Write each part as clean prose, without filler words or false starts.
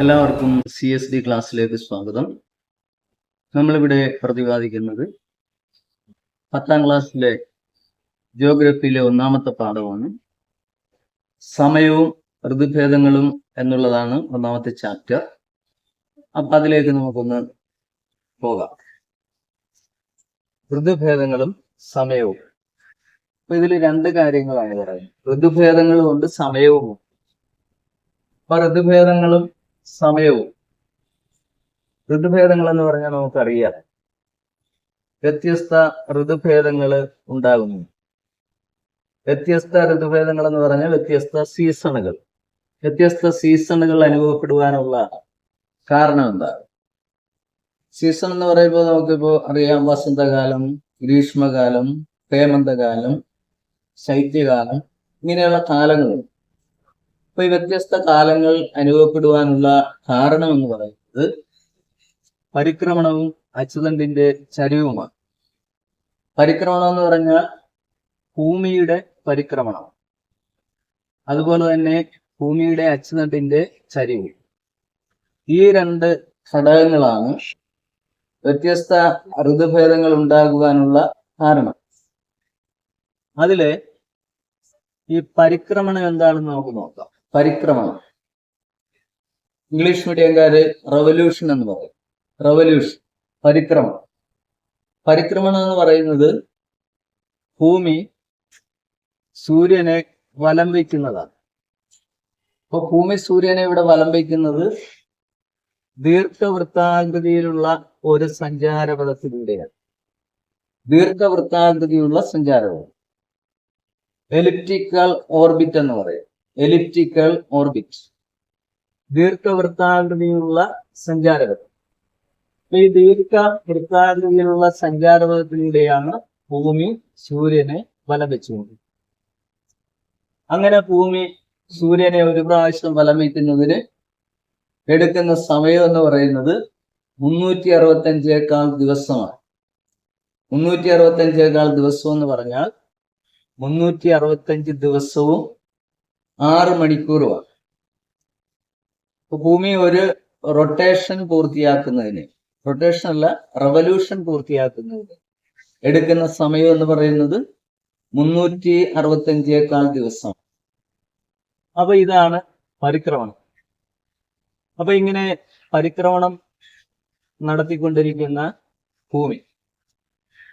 എല്ലാവർക്കും CSD ക്ലാസ്സിലേക്ക് സ്വാഗതം. നമ്മളിവിടെ പ്രതിപാദിക്കുന്നത് 10ാം ക്ലാസ്സിലെ ജിയോഗ്രഫിയിലെ ഒന്നാമത്തെ പാഠമാണ്. സമയവും ഋതുഭേദങ്ങളും എന്നുള്ളതാണ് ഒന്നാമത്തെ ചാപ്റ്റർ. അപ്പൊ അതിലേക്ക് നമുക്കൊന്ന് പോകാം. ഋതുഭേദങ്ങളും സമയവും. അപ്പൊ ഇതിൽ രണ്ട് കാര്യങ്ങളാണ് പറയുന്നത്. ഋതുഭേദങ്ങളും ഉണ്ട്, സമയവും. അപ്പൊ ഋതുഭേദങ്ങളും സമയവും. ഋതുഭേദങ്ങൾ എന്ന് പറഞ്ഞാൽ നമുക്കറിയാം, വ്യത്യസ്ത ഋതുഭേദങ്ങൾ ഉണ്ടാകുന്നു. വ്യത്യസ്ത ഋതുഭേദങ്ങൾ എന്ന് പറഞ്ഞാൽ വ്യത്യസ്ത സീസണുകൾ അനുഭവപ്പെടുവാനുള്ള കാരണം എന്താ? സീസൺ എന്ന് പറയുമ്പോൾ നമുക്കിപ്പോ അറിയാം, വസന്തകാലം, ഗ്രീഷ്മകാലം, ഹേമന്തകാലം, ശൈത്യകാലം, ഇങ്ങനെയുള്ള കാലങ്ങൾ. അപ്പൊ ഈ വ്യത്യസ്ത കാലങ്ങൾ അനുഭവപ്പെടുവാനുള്ള കാരണം എന്ന് പറയുന്നത് പരിക്രമണവും അച്ചുതണ്ടിന്റെ ചരിവുമാണ്. പരിക്രമണം എന്ന് പറഞ്ഞാൽ ഭൂമിയുടെ പരിക്രമണം, അതുപോലെ തന്നെ ഭൂമിയുടെ അച്ചുതണ്ടിന്റെ ചരിവ്. ഈ രണ്ട് ഘടകങ്ങളാണ് വ്യത്യസ്ത ഋതുഭേദങ്ങൾ ഉണ്ടാകുവാനുള്ള കാരണം. അതില് ഈ പരിക്രമണം എന്താണെന്ന് നമുക്ക് നോക്കാം. പരിക്രമണം, ഇംഗ്ലീഷ് മീഡിയംകാര് റവല്യൂഷൻ എന്ന് പറയും. റവല്യൂഷൻ, പരിക്രമണം. പരിക്രമണം എന്ന് പറയുന്നത് ഭൂമി സൂര്യനെ വലം വയ്ക്കുന്നതാണ്. അപ്പൊ ഭൂമി സൂര്യനെ ഇവിടെ വലം വയ്ക്കുന്നത് ദീർഘവൃത്താകൃതിയിലുള്ള ഒരു സഞ്ചാരപഥത്തിലൂടെയാണ്. ദീർഘവൃത്താകൃതിയുള്ള സഞ്ചാരപഥം, എലിപ്റ്റിക്കൽ ഓർബിറ്റ് എന്ന് പറയും. എലിപ്റ്റിക്കൽ ഓർബിറ്റ്, ദീർഘവൃത്താകൃതിയിലുള്ള സഞ്ചാരപഥം. ഈ ദീർഘവൃത്താകൃതിയിലുള്ള സഞ്ചാരപഥത്തിലൂടെയാണ് ഭൂമി സൂര്യനെ വലം വെച്ചുകൊണ്ട്. അങ്ങനെ ഭൂമി സൂര്യനെ ഒരു പ്രാവശ്യം വലം വയ്ക്കുന്നതിന് എടുക്കുന്ന സമയം എന്ന് പറയുന്നത് 365 ദിവസമാണ്. 365 ദിവസം എന്ന് പറഞ്ഞാൽ 365 ദിവസവും 6 മണിക്കൂറുമാണ്. ഭൂമി ഒരു റൊട്ടേഷൻ പൂർത്തിയാക്കുന്നതിന്, റൊട്ടേഷൻ അല്ല, റവല്യൂഷൻ പൂർത്തിയാക്കുന്നതിന് എടുക്കുന്ന സമയം എന്ന് പറയുന്നത് 365 ദിവസം. അപ്പൊ ഇതാണ് പരിക്രമണം. അപ്പൊ ഇങ്ങനെ പരിക്രമണം നടത്തിക്കൊണ്ടിരിക്കുന്ന ഭൂമി,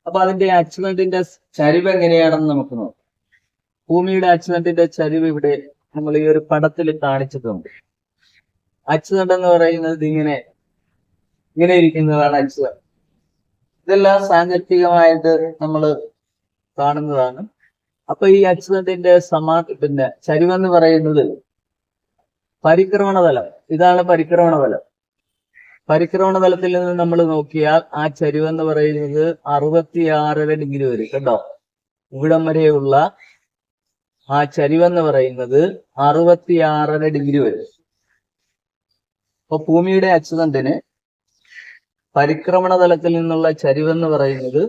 അപ്പൊ അതിന്റെ അച്ചുതണ്ടിന്റെ ചരിവ് എങ്ങനെയാണെന്ന് നമുക്ക് നോക്കാം. ഭൂമിയുടെ അച്ചുതണ്ടിന്റെ ചരിവ് ഇവിടെ നമ്മൾ ഈ ഒരു പടത്തിൽ കാണിച്ചിട്ടുണ്ട്. അച്ചുതണ്ട് എന്ന് പറയുന്നത് ഇങ്ങനെ ഇരിക്കുന്നതാണ് അച്ചുതണ്ട്. ഇതെല്ലാം സാങ്കല്പികമായിട്ട് നമ്മൾ കാണുന്നതാണ്. അപ്പൊ ഈ അച്ചുതണ്ടിന്റെ പിന്നെ ചരിവെന്ന് പറയുന്നത് പരിക്രമണതലം. ഇതാണ് പരിക്രമണതലം. പരിക്രമണതലത്തിൽ നിന്ന് നമ്മൾ നോക്കിയാൽ ആ ചരിവെന്ന് പറയുന്നത് 66 ഡിഗ്രി വരും. കണ്ടോ, ഇവിടം വരെയുള്ള ആ ചരിവെന്ന് പറയുന്നത് 66 ഡിഗ്രി വരും. അപ്പൊ ഭൂമിയുടെ അച്ചുതണ്ടിന് പരിക്രമണതലത്തിൽ നിന്നുള്ള ചരിവെന്ന് പറയുന്നത്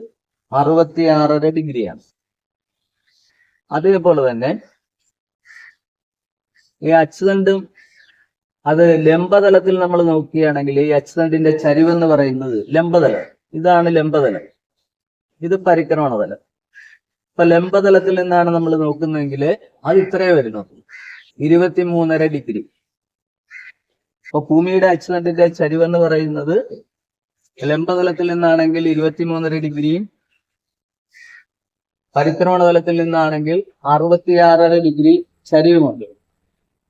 66 ഡിഗ്രിയാണ്. അതേപോലെ തന്നെ ഈ അച്ചുതണ്ടും അത് ലംബതലത്തിൽ നമ്മൾ നോക്കുകയാണെങ്കിൽ ഈ അച്ചുതണ്ടിന്റെ ചരിവെന്ന് പറയുന്നത് ലംബതലം. ഇതാണ് ലംബതലം, ഇത് പരിക്രമണതലം. ഇപ്പൊ ലംബതലത്തിൽ നിന്നാണ് നമ്മൾ നോക്കുന്നതെങ്കിൽ അത് ഇത്രയേ വരുന്നു, 23.5 ഡിഗ്രി. അപ്പൊ ഭൂമിയുടെ അച്ചുതണ്ടിന്റെ ചരിവെന്ന് പറയുന്നത് ലംബതലത്തിൽ നിന്നാണെങ്കിൽ 23.5 ഡിഗ്രിയും പരിക്രമണതലത്തിൽ നിന്നാണെങ്കിൽ 66 ഡിഗ്രി ചരിവുമുണ്ട്.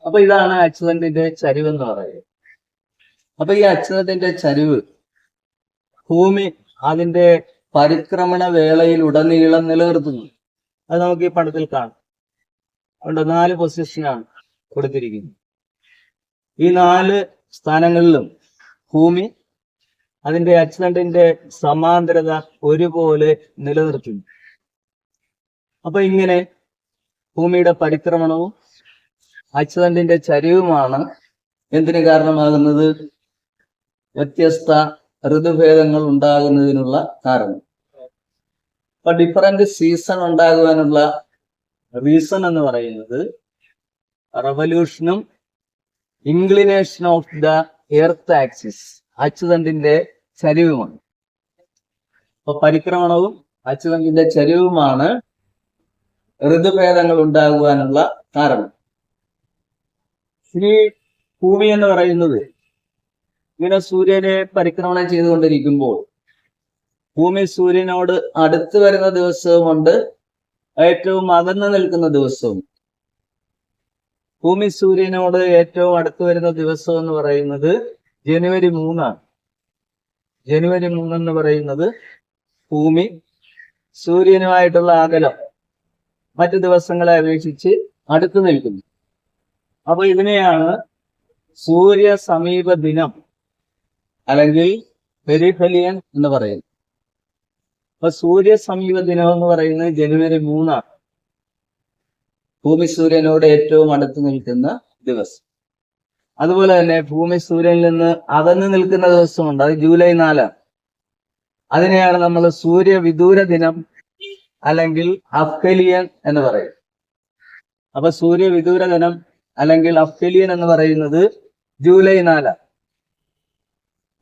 അപ്പൊ ഇതാണ് അച്ചുതണ്ടിന്റെ ചരിവ് എന്ന് പറയുന്നത്. അപ്പൊ ഈ അച്ചുതണ്ടിന്റെ ചരിവ് ഭൂമി അതിന്റെ പരിക്രമണ വേളയിൽ ഉടനീളം നിലനിർത്തുന്നു. അത് നമുക്ക് ഈ പടത്തിൽ കാണാം. അതുകൊണ്ട് 4 പൊസിഷനാണ് കൊടുത്തിരിക്കുന്നത്. ഈ 4 സ്ഥാനങ്ങളിലും ഭൂമി അതിന്റെ അച്ചുതണ്ടിന്റെ സമാന്തരത ഒരുപോലെ നിലനിർത്തുന്നു. അപ്പൊ ഇങ്ങനെ ഭൂമിയുടെ പരിക്രമണവും അച്ചുതണ്ടിന്റെ ചരിവുമാണ് എന്തിനു കാരണമാകുന്നത്? വ്യത്യസ്ത ഋതുഭേദങ്ങൾ ഉണ്ടാകുന്നതിനുള്ള കാരണം. അപ്പൊ ഡിഫറൻറ്റ് സീസൺ ഉണ്ടാകുവാനുള്ള റീസൺ എന്ന് പറയുന്നത് റവല്യൂഷനും inclination of the earth axis, അച്ചുതണ്ടിന്റെ ചരിവുമാണ്. അപ്പൊ പരിക്രമണവും അച്ചുതണ്ടിന്റെ ചരിവുമാണ് ഋതുഭേദങ്ങൾ ഉണ്ടാകുവാനുള്ള കാരണം. ഇനി ഭൂമി എന്ന് പറയുന്നത് ഇങ്ങനെ സൂര്യനെ പരിക്രമണം ചെയ്തുകൊണ്ടിരിക്കുമ്പോൾ ഭൂമി സൂര്യനോട് അടുത്ത് വരുന്ന ദിവസവുമുണ്ട്, ഏറ്റവും അകന്നു നിൽക്കുന്ന ദിവസവും. ഭൂമി സൂര്യനോട് ഏറ്റവും അടുത്ത് വരുന്ന ദിവസം എന്ന് പറയുന്നത് ജനുവരി 3 ജനുവരി 3 എന്ന് പറയുന്നത് ഭൂമി സൂര്യനുമായിട്ടുള്ള അകലം മറ്റു ദിവസങ്ങളെ അപേക്ഷിച്ച് അടുത്ത് നിൽക്കുന്നു. അപ്പൊ ഇതിനെയാണ് സൂര്യ സമീപ ദിനം അല്ലെങ്കിൽ പെരിഫലിയൻ എന്ന് പറയുന്നത്. അപ്പൊ സൂര്യ സമീപ ദിനം എന്ന് പറയുന്നത് ജനുവരി 3 ഭൂമി സൂര്യനോട് ഏറ്റവും അടുത്ത് നിൽക്കുന്ന ദിവസം. അതുപോലെ തന്നെ ഭൂമി സൂര്യനിൽ നിന്ന് അകന്നു നിൽക്കുന്ന ദിവസമുണ്ട്, അത് ജൂലൈ 4. അതിനെയാണ് നമ്മൾ സൂര്യവിദൂര ദിനം അല്ലെങ്കിൽ അഫ്കലിയൻ എന്ന് പറയും. അപ്പൊ സൂര്യവിദൂര ദിനം അല്ലെങ്കിൽ അഫ്കലിയൻ എന്ന് പറയുന്നത് ജൂലൈ 4.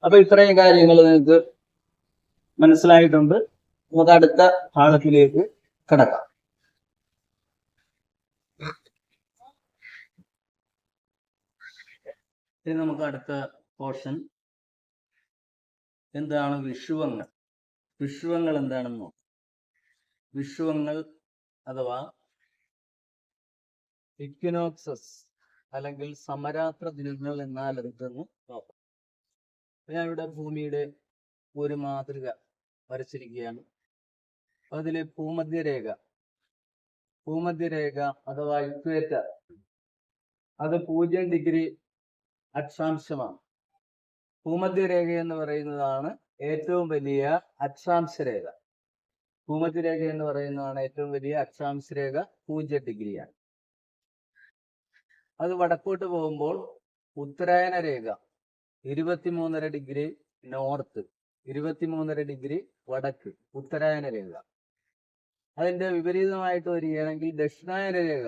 അപ്പൊ ഇത്രയും കാര്യങ്ങൾ നിങ്ങൾക്ക് മനസ്സിലായിട്ടുണ്ട്. നമുക്ക് അടുത്ത ഭാഗത്തിലേക്ക് കടക്കാം. ഇനി നമുക്ക് അടുത്ത പോർഷൻ എന്താണ് വിഷുവങ്ങൾ. വിഷുവങ്ങൾ എന്താണെന്ന് നോക്കാം. വിഷുവങ്ങൾ അഥവാ ഇക്വിനോക്സസ് അല്ലെങ്കിൽ സമരാത്ര ദിനങ്ങൾ എന്നാൽ എന്തെന്ന് നോക്കാം. ഞാൻ ഇവിടെ ഭൂമിയുടെ ഒരു മാതൃക വരച്ചിരിക്കുകയാണ്. അതിലെ ഭൂമധ്യരേഖ അഥവാ ഇക്വേറ്റർ അത് 0 ഡിഗ്രി അക്ഷാംശമാണ്. ഭൂമധ്യരേഖ എന്ന് പറയുന്നതാണ് ഏറ്റവും വലിയ അക്ഷാംശ രേഖ. ഭൂമധ്യരേഖ എന്ന് പറയുന്നതാണ് ഏറ്റവും വലിയ അക്ഷാംശ രേഖ, 0 ഡിഗ്രിയാണ്. അത് വടക്കോട്ട് പോകുമ്പോൾ ഉത്തരായന രേഖ 23.5 ഡിഗ്രി നോർത്ത്, 23.5 ഡിഗ്രി വടക്ക് ഉത്തരായന രേഖ. അതിന്റെ വിപരീതമായിട്ട് വരികയാണെങ്കിൽ ദക്ഷിണായന രേഖ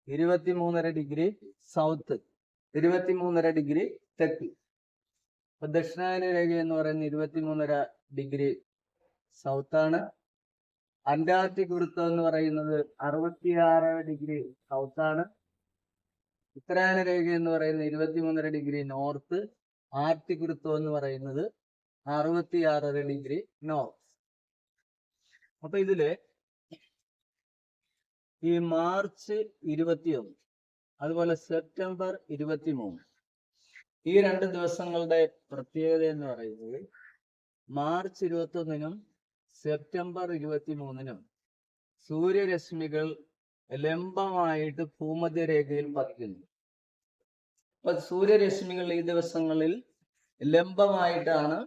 23.5 ഡിഗ്രി സൗത്ത്, 23.5 ഡിഗ്രി തെക്ക്. അപ്പൊ ദക്ഷിണായന രേഖ എന്ന് പറയുന്നത് 23.5 ഡിഗ്രി സൗത്താണ്. അന്റാർട്ടിക് വൃത്തം എന്ന് പറയുന്നത് 66 ഡിഗ്രി സൗത്താണ്. ഉത്തരായന രേഖ എന്ന് പറയുന്നത് 23.5 ഡിഗ്രി നോർത്ത്. ആർട്ടിക് വൃത്തം എന്ന് പറയുന്നത് 66 ഡിഗ്രി നോർത്ത്. അപ്പൊ ഇതില് ഈ മാർച്ച് 21 അതുപോലെ സെപ്റ്റംബർ 23 ഈ 2 ദിവസങ്ങളുടെ പ്രത്യേകത എന്ന് പറയുന്നത് മാർച്ച് 21-നും സെപ്റ്റംബർ 23-നും സൂര്യരശ്മികൾ ലംബമായിട്ട് ഭൂമധ്യരേഖയിൽ പതിക്കുന്നു. അപ്പൊ സൂര്യരശ്മികൾ ഈ ദിവസങ്ങളിൽ ലംബമായിട്ടാണ്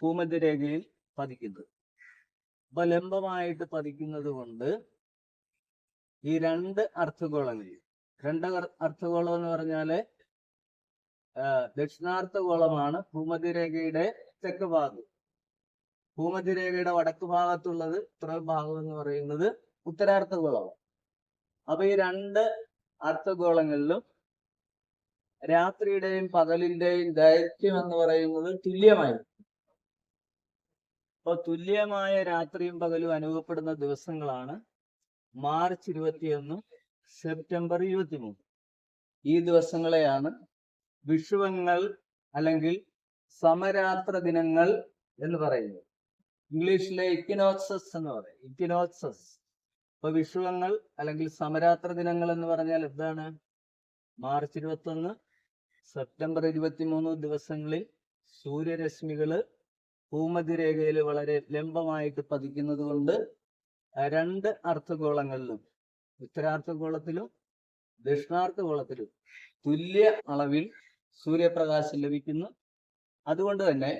ഭൂമധ്യരേഖയിൽ പതിക്കുന്നത്. അപ്പൊ ലംബമായിട്ട് പതിക്കുന്നത് കൊണ്ട് ഈ 2 അർദ്ധഗോളങ്ങളിൽ, 2 അർദ്ധഗോളം എന്ന് പറഞ്ഞാല് ദക്ഷിണാർദ്ധഗോളമാണ് ഭൂമധ്യരേഖയുടെ തെക്ക് ഭാഗം. ഭൂമധ്യരേഖയുടെ വടക്ക് ഭാഗത്തുള്ളത് ഇത്ര ഭാഗം എന്ന് പറയുന്നത് ഉത്തരാർദ്ധഗോളമാണ്. അപ്പൊ ഈ 2 അർദ്ധഗോളങ്ങളിലും രാത്രിയുടെയും പകലിന്റെയും ദൈർഘ്യം എന്ന് പറയുന്നത് തുല്യമായിരിക്കും. അപ്പൊ തുല്യമായ രാത്രിയും പകലും അനുഭവപ്പെടുന്ന ദിവസങ്ങളാണ് മാർച്ച് 21 സെപ്റ്റംബർ 23. ഈ ദിവസങ്ങളെയാണ് വിഷുവങ്ങൾ അല്ലെങ്കിൽ സമരാത്ര ദിനങ്ങൾ എന്ന് പറയുന്നത്. ഇംഗ്ലീഷിലെ ഇക്വിനോക്സസ് എന്ന് പറയും, ഇക്വിനോക്സസ്. അപ്പൊ വിഷുവങ്ങൾ അല്ലെങ്കിൽ സമരാത്ര ദിനങ്ങൾ എന്ന് പറഞ്ഞാൽ എന്താണ്? മാർച്ച് 21 സെപ്റ്റംബർ 23 ദിവസങ്ങളിൽ സൂര്യരശ്മികള് ഭൂമധ്യരേഖയിൽ വളരെ ലംബമായിട്ട് പതിക്കുന്നത് കൊണ്ട് 2 അർദ്ധഗോളങ്ങളിലും, ഉത്തരാർദ്ധഗോളത്തിലും ദക്ഷിണാർദ്ധഗോളത്തിലും തുല്യ അളവിൽ സൂര്യപ്രകാശം ലഭിക്കുന്നു. അതുകൊണ്ട് തന്നെ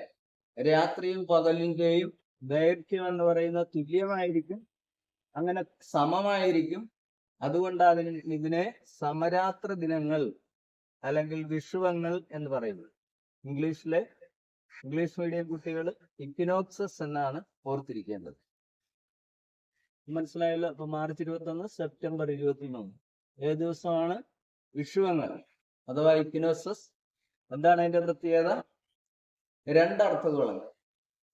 രാത്രിയും പകലിന്റെയും ദൈർഘ്യം എന്ന് പറയുന്നത് തുല്യമായിരിക്കും, അങ്ങനെ സമമായിരിക്കും. അതുകൊണ്ട് ഇതിനെ സമരാത്ര ദിനങ്ങൾ അല്ലെങ്കിൽ വിഷുവങ്ങൾ എന്ന് പറയുന്നത്. ഇംഗ്ലീഷ് മീഡിയം കുട്ടികൾ ഇക്വിനോക്സസ് എന്നാണ് ഓർത്തിരിക്കേണ്ടത്. മനസ്സിലായല്ലോ? അപ്പൊ മാർച്ച് 21 സെപ്റ്റംബർ 23 ഏത് ദിവസമാണ്? വിഷുവങ്ങൾ അഥവാ ഇക്വിനോക്സസ്. എന്താണ് അതിന്റെ പ്രത്യേകത? രണ്ട് അർദ്ധഗോളങ്ങൾ,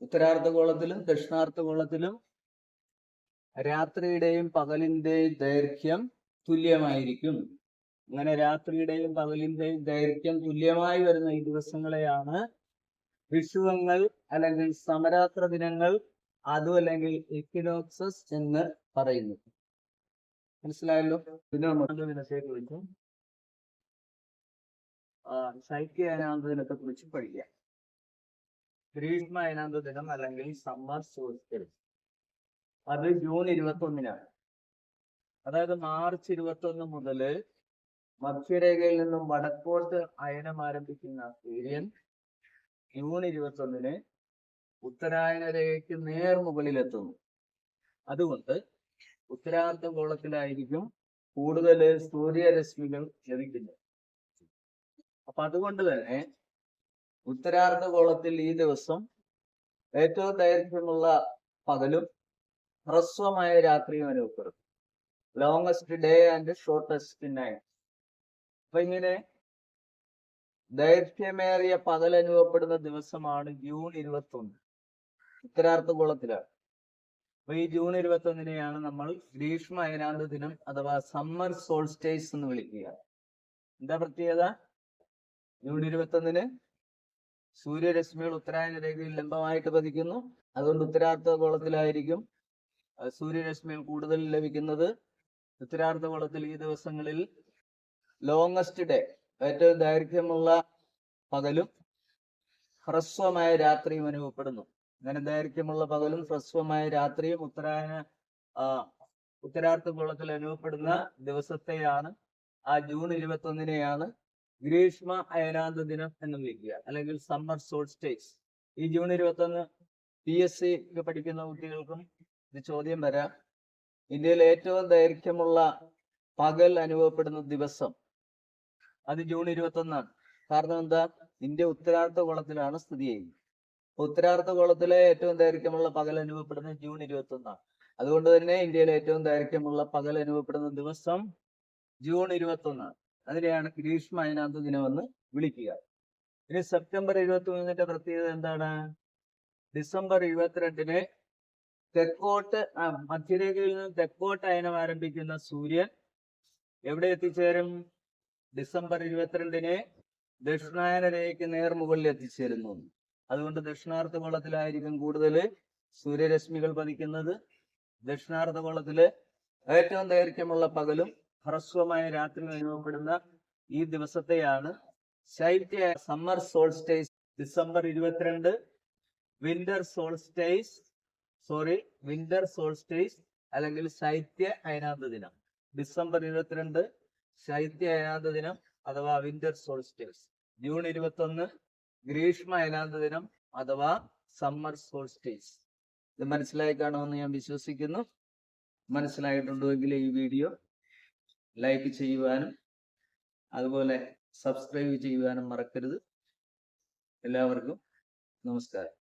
ഉത്തരാർദ്ധഗോളത്തിലും ദക്ഷിണാർദ്ധഗോളത്തിലും രാത്രിയുടെയും പകലിന്റെയും ദൈർഘ്യം തുല്യമായിരിക്കും. അങ്ങനെ രാത്രിയുടെയും പകലിന്റെയും ദൈർഘ്യം തുല്യമായി വരുന്ന ഈ ദിവസങ്ങളെയാണ് വിഷുവങ്ങൾ അല്ലെങ്കിൽ സമരാത്ര ദിനങ്ങൾ, അതും അല്ലെങ്കിൽ ഇക്വിനോക്സസ് എന്ന് പറയുന്നു. മനസ്സിലായല്ലോ? പിന്നെ ദിനത്തെ കുറിച്ചും ശൈത്യ അയനാന്ത ദിനത്തെ കുറിച്ച് പഠിക്കാം. ഗ്രീഷ്മ അയനാന്ത ദിനം അല്ലെങ്കിൽ സമ്മർ സോൾസ്റ്റിസ്, അത് ജൂൺ 21-നാണ്. അതായത് മാർച്ച് 21 മുതൽ മധ്യരേഖയിൽ നിന്നും വടക്കോട്ട് അയനം ആരംഭിക്കുന്ന സൂര്യൻ ജൂൺ 21-ന് ഉത്തരായന രേഖയ്ക്ക് നേർ മുകളിലെത്തുന്നു. അതുകൊണ്ട് ഉത്തരാർദ്ധഗോളത്തിലായിരിക്കും കൂടുതൽ സൂര്യരശ്മികൾ ലഭിക്കുന്നത്. അപ്പൊ അതുകൊണ്ട് തന്നെ ഉത്തരാർദ്ധഗോളത്തിൽ ഈ ദിവസം ഏറ്റവും ദൈർഘ്യമുള്ള പകലും ഹ്രസ്വമായ രാത്രിയും അനുഭവപ്പെടും. Longest day and shortest night. അപ്പൊ ഇങ്ങനെ ദൈർഘ്യമേറിയ പകൽ അനുഭവപ്പെടുന്ന ദിവസമാണ് ജൂൺ 21, ഉത്തരാർദ്ധഗോളത്തിലാണ്. അപ്പൊ ഈ ജൂൺ 21-നെയാണ് നമ്മൾ ഗ്രീഷ്മ അയനാന്ത ദിനം അഥവാ സമ്മർ സോൾസ്റ്റേസ് എന്ന് വിളിക്കുക. എന്താ പ്രത്യേകത? ജൂൺ 21-ന് സൂര്യരശ്മികൾ ഉത്തരായന രേഖയിൽ ലംബമായിട്ട് പതിക്കുന്നു. അതുകൊണ്ട് ഉത്തരാർദ്ധഗോളത്തിലായിരിക്കും സൂര്യരശ്മികൾ കൂടുതൽ ലഭിക്കുന്നത്. ഉത്തരാർദ്ധഗോളത്തിൽ ഈ ദിവസങ്ങളിൽ ലോങ്ങസ്റ്റ് ഡേ, ഏറ്റവും ദൈർഘ്യമുള്ള പകലും ഹ്രസ്വമായ രാത്രിയും അനുഭവപ്പെടുന്നു. അങ്ങനെ ദൈർഘ്യമുള്ള പകലും ഹ്രസ്വമായ രാത്രിയും ഉത്തരാർദ്ധഗോളത്തിൽ അനുഭവപ്പെടുന്ന ദിവസത്തെയാണ്, ആ ജൂൺ 21-നെയാണ് ഗ്രീഷ്മ അയനാന്ത ദിനം എന്ന് വിളിക്കുക, അല്ലെങ്കിൽ സമ്മർ സോൾസ്റ്റേസ്. ഈ ജൂൺ 21 PSC പഠിക്കുന്ന കുട്ടികൾക്കും ഇത് ചോദ്യം വരാം. ഇന്ത്യയിൽ ഏറ്റവും ദൈർഘ്യമുള്ള പകൽ അനുഭവപ്പെടുന്ന ദിവസം അത് ജൂൺ 21-നാണ്. കാരണം എന്താ? ഇന്ത്യ ഉത്തരാർദ്ധഗോളത്തിലാണ് സ്ഥിതി ചെയ്യുന്നത്. ഉത്തരാർദ്ധഗോളത്തിലെ ഏറ്റവും ദൈർഘ്യമുള്ള പകൽ അനുഭവപ്പെടുന്നത് ജൂൺ 21-നാണ്. അതുകൊണ്ട് തന്നെ ഇന്ത്യയിലെ ഏറ്റവും ദൈർഘ്യമുള്ള പകൽ അനുഭവപ്പെടുന്ന ദിവസം ജൂൺ 21-നാണ്. അതിനെയാണ് ഗ്രീഷ്മ അയനാന്ത ദിനമെന്ന് വിളിക്കുക. ഇനി സെപ്റ്റംബർ 23-ന്റെ പ്രത്യേകത എന്താണ്? ഡിസംബർ 22-ന് തെക്കോട്ട് മധ്യരേഖയിൽ നിന്ന് തെക്കോട്ട് അയനം ആരംഭിക്കുന്ന സൂര്യൻ എവിടെ എത്തിച്ചേരും? ഡിസംബർ 22-ന് ദക്ഷിണായന രേഖയ്ക്ക് നേർമുകളിൽ എത്തിച്ചേരുന്നു. അതുകൊണ്ട് ദക്ഷിണാർദ്ധഗോളത്തിലായിരിക്കും കൂടുതൽ സൂര്യരശ്മികൾ പതിക്കുന്നത്. ദക്ഷിണാർദ്ധഗോളത്തില് ഏറ്റവും ദൈർഘ്യമുള്ള പകലും ഹ്രസ്വമായ രാത്രിയും അനുഭവപ്പെടുന്ന ഈ ദിവസത്തെയാണ് ശൈത്യ summer solstice. December 22 winter solstice അല്ലെങ്കിൽ ശൈത്യ അയനാന്ത ദിനം. ഡിസംബർ 22 ശൈത്യ അയനാന്ത ദിനം അഥവാ വിന്റർ സോൾസ്റ്റേസ്. ജൂൺ 21 ഗ്രീഷ്മ അയനാന്ത ദിനം അഥവാ സമ്മർ സോൾസ്റ്റേസ്. ഇത് മനസ്സിലായി കാണുമെന്ന് ഞാൻ വിശ്വസിക്കുന്നു. മനസ്സിലായിട്ടുണ്ടെങ്കിൽ ഈ വീഡിയോ ലൈക്ക് ചെയ്യുവാനും അതുപോലെ സബ്സ്ക്രൈബ് ചെയ്യുവാനും മറക്കരുത്. എല്ലാവർക്കും നമസ്കാരം.